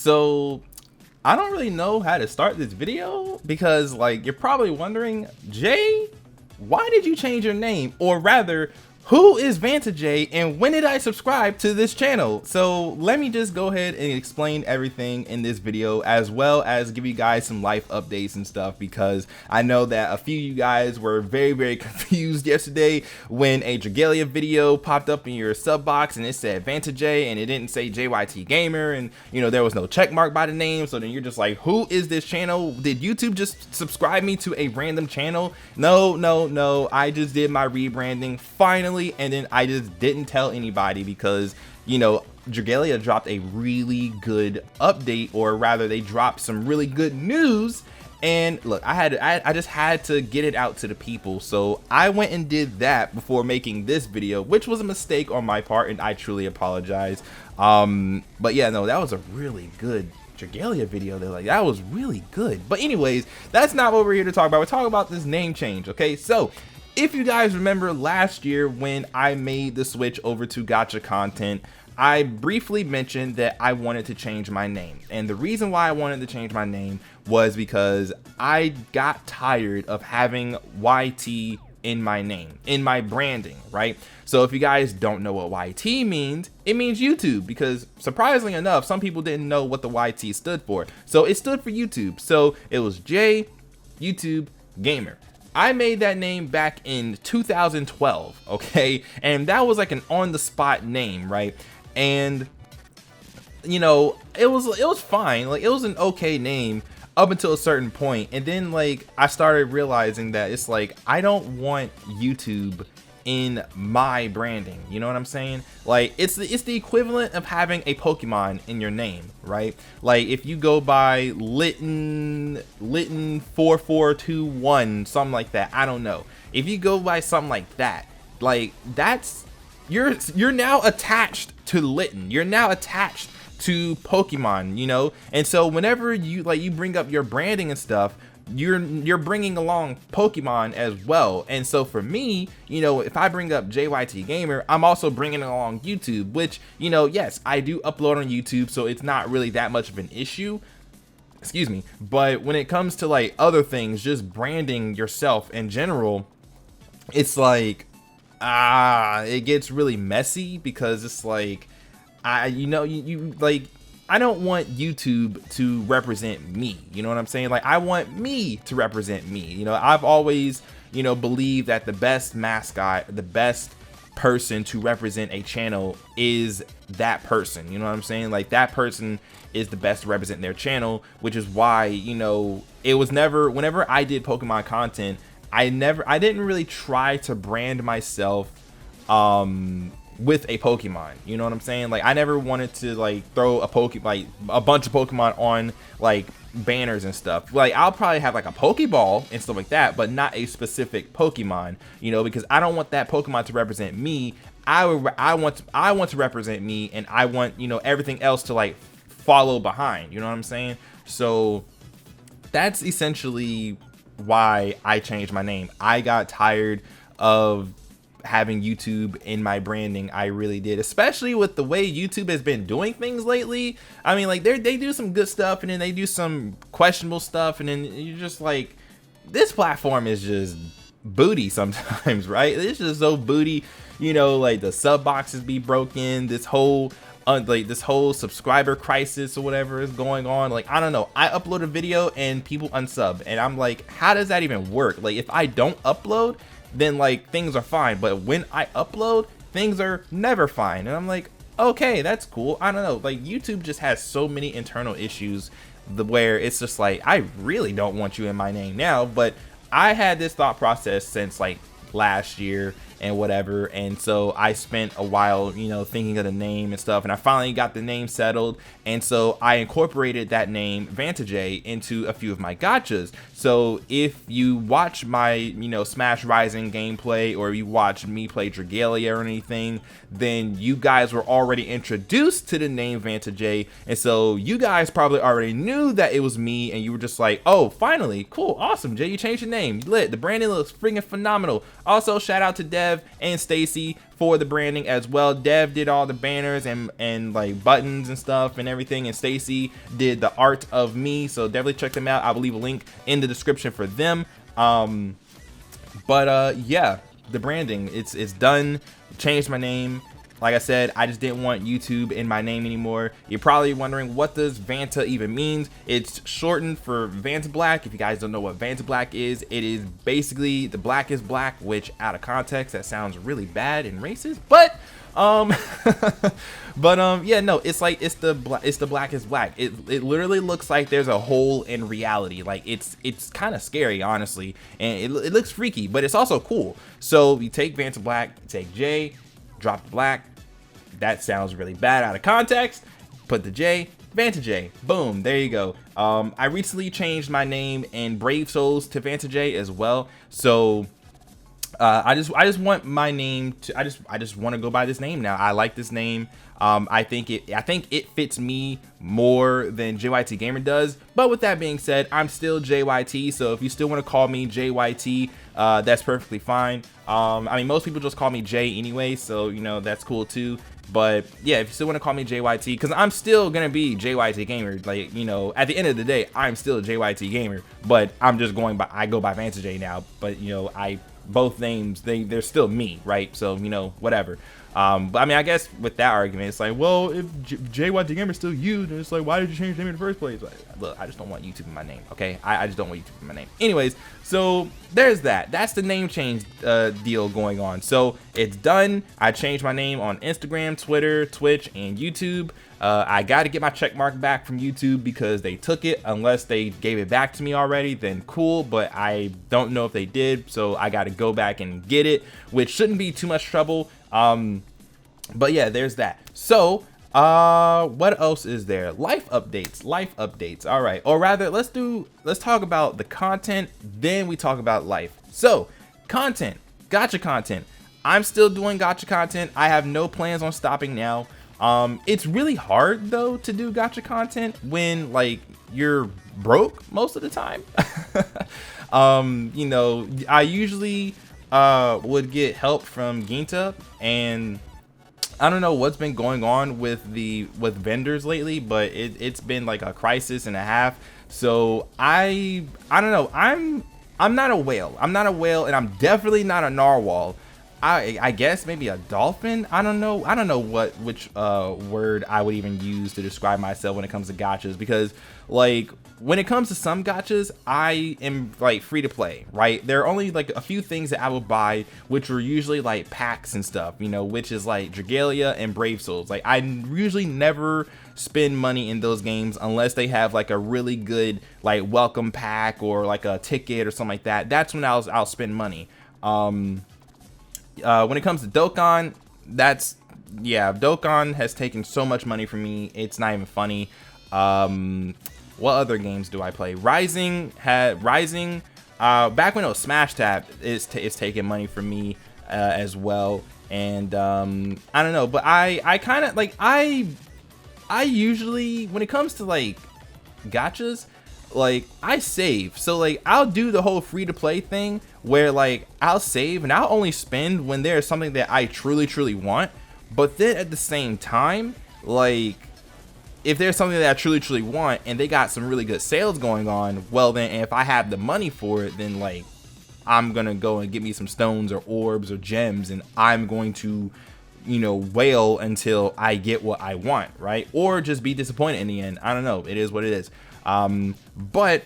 So I don't really know how to start this video because like you're probably wondering, Jay, why did you change your name? Or rather, who is YTGAMER and when did I subscribe to this channel? So let me just go ahead and explain everything in this video, as well as give you guys some life updates and stuff, because I know that a few of you guys were very confused yesterday when a Dragalia video popped up in your sub box and it said YTGAMER and it didn't say YTGAMER, and you know there was no check mark by the name. So then you're just like, who is this channel? Did YouTube just subscribe me to a random channel? No, I just did my rebranding finally, and then I just didn't tell anybody because, you know, Dragalia dropped a really good update, or rather they dropped some really good news, and look, I just had to get it out to the people. So I went and did that before making this video, which was a mistake on my part, and I truly apologize. But yeah, no, that was a really good Dragalia video. They're like, that was really good. But anyways, that's not what we're here to talk about. We're talking about this name change. Okay, so if you guys remember last year when I made the switch over to gacha content, I briefly mentioned that I wanted to change my name. And the reason why I wanted to change my name was because I got tired of having YT in my name, in my branding, right? So if you guys don't know what YT means, it means YouTube, because surprisingly enough, some people didn't know what the YT stood for. So it stood for YouTube. So it was J YouTube Gamer. I made that name back in 2012, okay? And that was like an on-the-spot name, right? And you know, it was fine. Like, it was an okay name up until a certain point. And then like I started realizing that it's like I don't want YouTube in my branding, you know what I'm saying? Like it's the equivalent of having a Pokemon in your name, right? Like if you go by Litten 4421, something like that, I don't know. If you go by something like that, like that's you're now attached to Litten. You're now attached to Pokemon, you know? And so whenever you bring up your branding and stuff, you're bringing along Pokemon as well. And so for me, you know, if I bring up YTGAMER, I'm also bringing along YouTube, which, you know, yes, I do upload on YouTube, so it's not really that much of an issue, excuse me. But when it comes to like other things, just branding yourself in general, it's like it gets really messy, because it's like you like, I don't want YouTube to represent me, you know what I'm saying? Like I want me to represent me. You know, I've always, you know, believed that the best mascot, the best person to represent a channel is that person, you know what I'm saying? Like that person is the best to represent their channel, which is why, you know, it was never, whenever I did Pokemon content, I didn't really try to brand myself with a Pokemon, you know what I'm saying? Like I never wanted to like throw a bunch of Pokemon on like banners and stuff. Like I'll probably have like a Pokeball and stuff like that, but not a specific Pokemon, you know, because I don't want that Pokemon to represent me. I want to represent me, and I want, you know, everything else to like follow behind, you know what I'm saying? So that's essentially why I changed my name. I got tired of having YouTube in my branding. I really did, especially with the way YouTube has been doing things lately. I mean, like they do some good stuff, and then they do some questionable stuff, and then you're just like, this platform is just booty sometimes, right? It's just so booty, you know, like the sub boxes be broken, this whole subscriber crisis or whatever is going on. Like I don't know, I upload a video and people unsub, and I'm like, how does that even work? Like if I don't upload, then like things are fine, but when I upload, things are never fine. And I'm like, okay, that's cool. I don't know, like YouTube just has so many internal issues where it's just like, I really don't want you in my name now. But I had this thought process since like last year and whatever, and so I spent a while, you know, thinking of the name and stuff, and I finally got the name settled, and so I incorporated that name YTGAMER into a few of my gachas. So if you watch my, you know, Smash Rising gameplay, or you watch me play Dragalia or anything, then you guys were already introduced to the name YTGAMER, and so you guys probably already knew that it was me, and you were just like, oh, finally, cool, awesome, Jay, you changed your name, you lit, the branding looks freaking phenomenal. Also, shout out to Dev. Dev and Stacie for the branding as well. Dev did all the banners and like buttons and stuff and everything, and Stacie did the art of me, so definitely check them out. I will leave a link in the description for them. Yeah, the branding, it's done. Changed my name. Like I said, I just didn't want YouTube in my name anymore. You're probably wondering, what does Vanta even mean? It's shortened for Vanta Black. If you guys don't know what Vanta Black is, it is basically the black is black, which out of context, that sounds really bad and racist, but yeah, no, it's like it's the black is black. It literally looks like there's a hole in reality. Like it's kind of scary, honestly, and it looks freaky, but it's also cool. So you take Vanta Black, take J, drop the black. That sounds really bad out of context. Put the J, Vanta J. Boom, there you go. I recently changed my name in Brave Souls to Vanta J as well. So I just want my name to, I just want to go by this name now. I like this name. I think it fits me more than YTGAMER does. But with that being said, I'm still JYT. So if you still want to call me JYT, that's perfectly fine. I mean, most people just call me J anyway, so you know that's cool too. But yeah, if you still want to call me JYT, because I'm still gonna be YTGAMER. Like, you know, at the end of the day, I'm still JYTGAMER. But I'm just going by, I go by Vanta J now. But you know, both names, they're still me, right? So you know, whatever. But I mean, I guess with that argument, it's like, well, if JYTGAMER is still you, then it's like, why did you change the name in the first place? Like, look, I just don't want YouTube in my name, okay? I just don't want YouTube in my name. Anyways, so there's that. That's the name change deal going on. So it's done. I changed my name on Instagram, Twitter, Twitch, and YouTube. I got to get my check mark back from YouTube because they took it. Unless they gave it back to me already, then cool, but I don't know if they did, so I got to go back and get it, which shouldn't be too much trouble. But yeah, there's that. So what else is there? Life updates. All right, or rather, let's talk about the content, then we talk about life. So content, gacha content. I'm still doing gacha content. I have no plans on stopping now. It's really hard though to do gacha content when like you're broke most of the time. You know, I usually would get help from Ginta, and I don't know what's been going on with vendors lately, but it's been like a crisis and a half. So I don't know. I'm not a whale. I'm not a whale, and I'm definitely not a narwhal. I guess maybe a dolphin. I don't know which word I would even use to describe myself when it comes to gachas, because like when it comes to some gachas, I am like free to play, right? There are only like a few things that I will buy, which are usually like packs and stuff, you know, which is like Dragalia and Brave Souls. Like I usually never spend money in those games unless they have like a really good like welcome pack or like a ticket or something like that. That's when I'll spend money. When it comes to Dokkan, Dokkan has taken so much money from me, it's not even funny. What other games do I play? Rising, back when it was Smash Tap, it's taking money from me as well. And I don't know, but I kind of like, I usually, when it comes to like gachas, like I save. So like I'll do the whole free to play thing where like I'll save and I'll only spend when there's something that I truly want. But then at the same time, like if there's something that I truly want and they got some really good sales going on, well then if I have the money for it, then like I'm gonna go and get me some stones or orbs or gems, and I'm going to, you know, wail until I get what I want, right? Or just be disappointed in the end. I don't know, it is what it is. But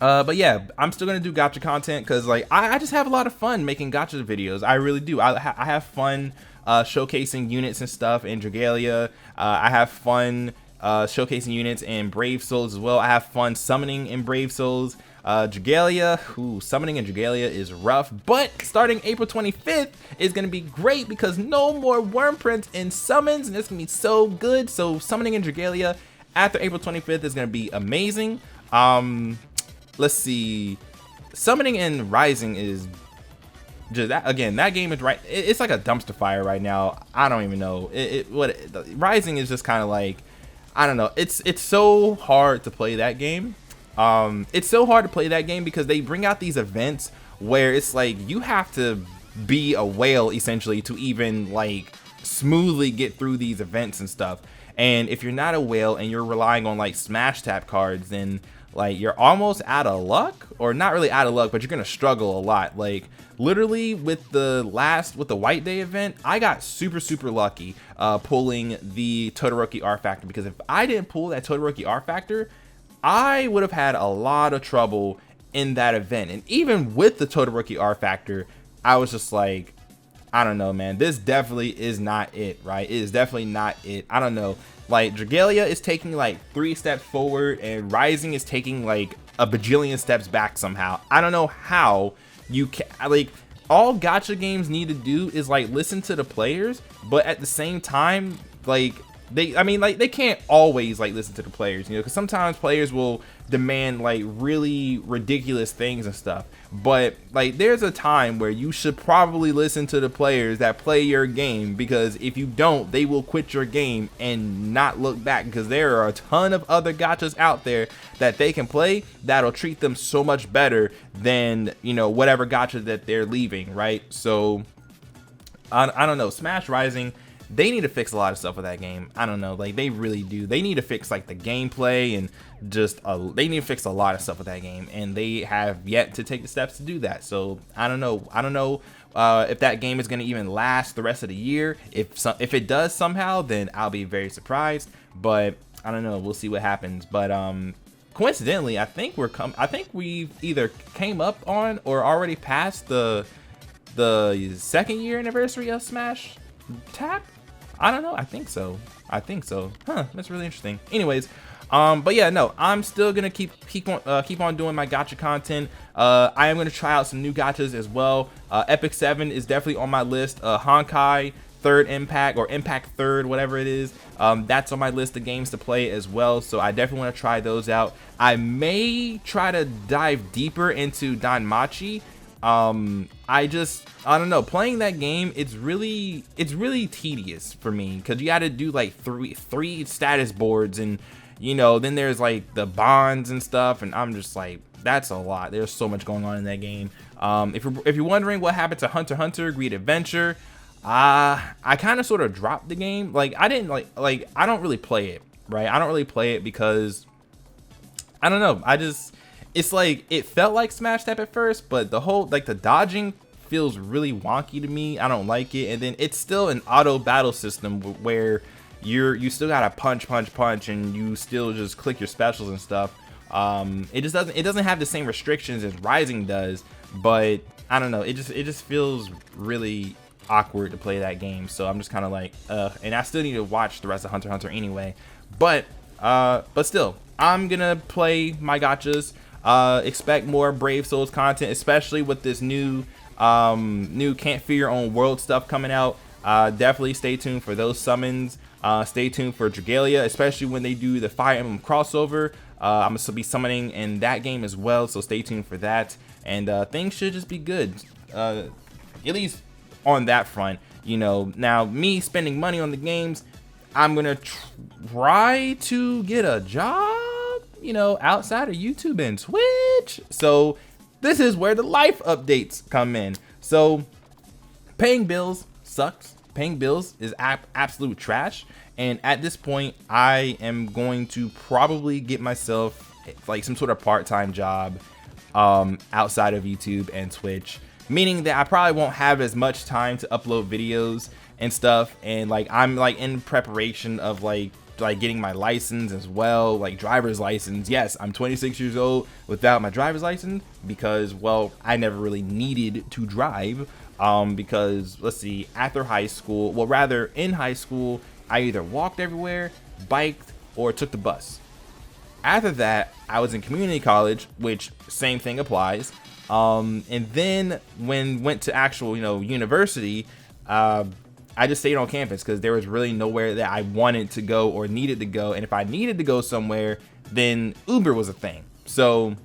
yeah, I'm still gonna do gacha content because like I just have a lot of fun making gacha videos. I really do. I have fun showcasing units and stuff in Dragalia. I have fun showcasing units in Brave Souls as well. I have fun summoning in Brave Souls. Dragalia, summoning in Dragalia is rough, but starting April 25th is gonna be great because no more worm prints in summons, and it's gonna be so good. So summoning in Dragalia after April 25th is gonna be amazing. Let's see, summoning in Rising is just that, again, that game is right, it's like a dumpster fire right now. I don't even know Rising is just kind of like, I don't know, it's so hard to play that game. It's so hard to play that game because they bring out these events where it's like you have to be a whale essentially to even like smoothly get through these events and stuff. And if you're not a whale and you're relying on like smash tap cards, then like you're almost out of luck, or not really out of luck, but you're gonna struggle a lot. Like literally with the White Day event, I got super lucky pulling the Todoroki R Factor, because if I didn't pull that Todoroki R Factor, I would have had a lot of trouble in that event. And even with the Todoroki R Factor, I was just like, I don't know, man, this definitely is not it, right? It is definitely not it. I don't know. Like Dragalia is taking like 3 steps forward and Rising is taking like a bajillion steps back somehow. I don't know how you can, like, all gacha games need to do is like listen to the players, but at the same time, like they can't always like listen to the players, you know, because sometimes players will demand like really ridiculous things and stuff. But like there's a time where you should probably listen to the players that play your game, because if you don't, they will quit your game and not look back, because there are a ton of other gachas out there that they can play that'll treat them so much better than, you know, whatever gacha that they're leaving, right? So I don't know, Smash Rising, they need to fix a lot of stuff with that game. I don't know, like they really do. They need to fix like the gameplay and just they need to fix a lot of stuff with that game, and they have yet to take the steps to do that. So I don't know if that game is going to even last the rest of the year. If it does somehow, then I'll be very surprised, but I don't know, we'll see what happens. But coincidentally, I think we've either came up on or already passed the 2nd year anniversary of Smash Tap. I don't know, I think so. Huh, that's really interesting. Anyways, but yeah, no, I'm still gonna keep on doing my gacha content. I am gonna try out some new gachas as well. Epic 7 is definitely on my list. Honkai 3rd Impact, or Impact 3rd, whatever it is, that's on my list of games to play as well, so I definitely want to try those out. I may try to dive deeper into Danmachi. I don't know, playing that game, it's really tedious for me, because you got to do like three status boards, and you know, then there's like the bonds and stuff, and I'm just like, that's a lot. There's so much going on in that game. If you're wondering what happened to Hunter x Hunter Greed Adventure, I kind of sort of dropped the game. Like I didn't like I don't really play it, right? I don't really play it because I don't know, it's like, it felt like Smash Tap at first, but the whole, like, the dodging feels really wonky to me. I don't like it. And then it's still an auto battle system where you still gotta punch, and you still just click your specials and stuff. It doesn't have the same restrictions as Rising does, but I don't know, it just feels really awkward to play that game. So I'm just kind of like, and I still need to watch the rest of Hunter x Hunter anyway. But still, I'm gonna play my gachas. Expect more Brave Souls content, especially with this new Can't Fear Your Own World stuff coming out. Definitely stay tuned for those summons. Stay tuned for Dragalia, especially when they do the Fire Emblem crossover. I'm gonna be summoning in that game as well, so stay tuned for that. And things should just be good, at least on that front. You know, now me spending money on the games, I'm gonna try to get a job, you know, outside of YouTube and Twitch. So this is where the life updates come in. So paying bills sucks. Paying bills is absolute trash. And at this point, I am going to probably get myself like some sort of part-time job outside of YouTube and Twitch, meaning that I probably won't have as much time to upload videos and stuff. And like I'm like in preparation of like getting my license as well, like driver's license. Yes, I'm 26 years old without my driver's license because, well, I never really needed to drive because, let's see, after high school, well, rather in high school, I either walked everywhere, biked, or took the bus. After that, I was in community college, which same thing applies. And then when went to actual, you know, university, I just stayed on campus because there was really nowhere that I wanted to go or needed to go. And if I needed to go somewhere, then Uber was a thing. So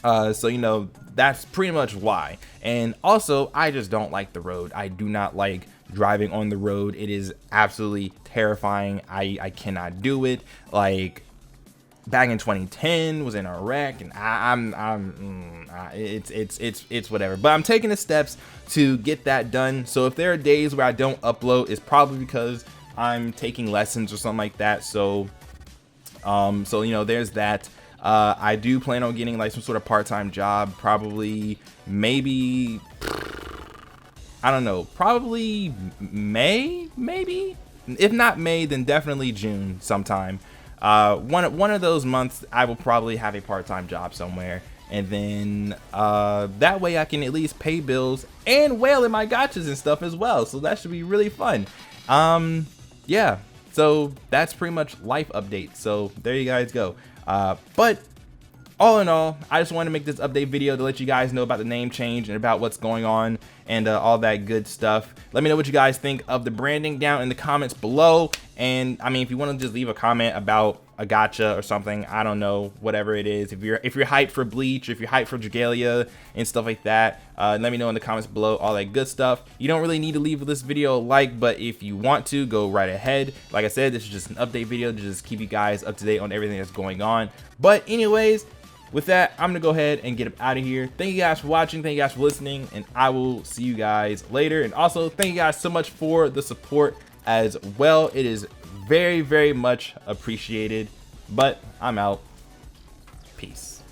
you know, that's pretty much why. And also, I just don't like the road. I do not like driving on the road. It is absolutely terrifying. I cannot do it. Like, back in 2010 was in Iraq, and it's whatever. But I'm taking the steps to get that done. So if there are days where I don't upload, it's probably because I'm taking lessons or something like that. So you know, there's that. I do plan on getting like some sort of part-time job, probably, maybe, I don't know, probably May, maybe. If not May, then definitely June sometime. One of those months I will probably have a part-time job somewhere, and then that way I can at least pay bills and whale in my gachas and stuff as well. So that should be really fun. Yeah, so that's pretty much life update. So there you guys go. But all in all, I just wanted to make this update video to let you guys know about the name change and about what's going on and all that good stuff. Let me know what you guys think of the branding down in the comments below. And I mean, if you want to just leave a comment about a gacha or something, I don't know, whatever it is. If you're hyped for Bleach, if you're hyped for Dragalia and stuff like that, let me know in the comments below, all that good stuff. You don't really need to leave this video a like, but if you want to, go right ahead. Like I said, this is just an update video to just keep you guys up to date on everything that's going on. But anyways, with that, I'm gonna go ahead and get out of here. Thank you guys for watching, thank you guys for listening, and I will see you guys later. And also, thank you guys so much for the support as well. It is very, very much appreciated. But I'm out. Peace.